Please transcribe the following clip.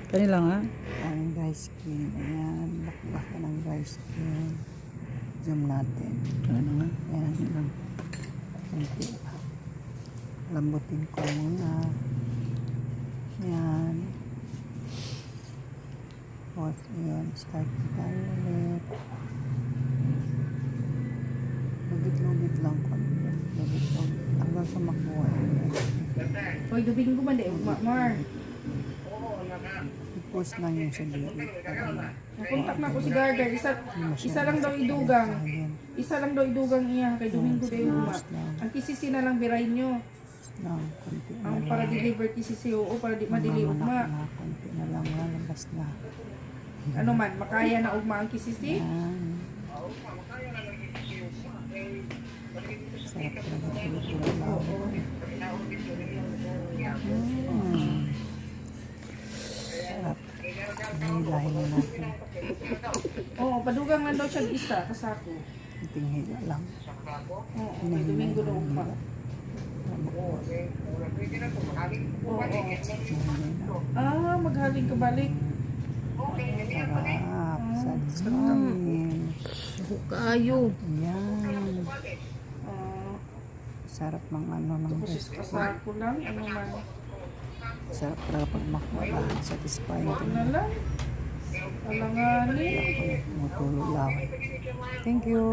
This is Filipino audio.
Kanila nga. Ang dry skin. Ayan. Bakbakan ng dry skin. Zoom natin. Ano nga. Ayan. Kunti. Lambutin ko muna. Ayan. Tapos, ayan. Start tayo ulit. Lugit-lugit lang ko. Lugit-lugit. Hanggang sa makuha. Hoy, dubing ko man di, Mar. I-post lang yung sa dili. Nakontak na ko si Gargar. Isa lang daw idugang. Isa lang daw idugang iya. Kay Domingo daw yung ang kisisi na lang biray nyo. Konti na Ang para deliver kisisi oo, para di madili ugma. Konti na lang. Labas na. Ano man, makaya na ugma ang kisisi? Ayan. Sarap talaga pula-pula lang. Sarap. Hilahin na natin. Oo, padugang lang daw siya isa, kasako. Kunting hila lang. Oo, kay Domingo daw ugma. Oo. Ah, maghaling ka balik. Sarap. Satisfying. Kayo. Ayan. Ah, Sarap ng ano ng tapos kasako lang, ano man. sarap talaga pag makuha. Satisfying Ano talaga. lang? Alanganin. Mutulo lang. Thank you.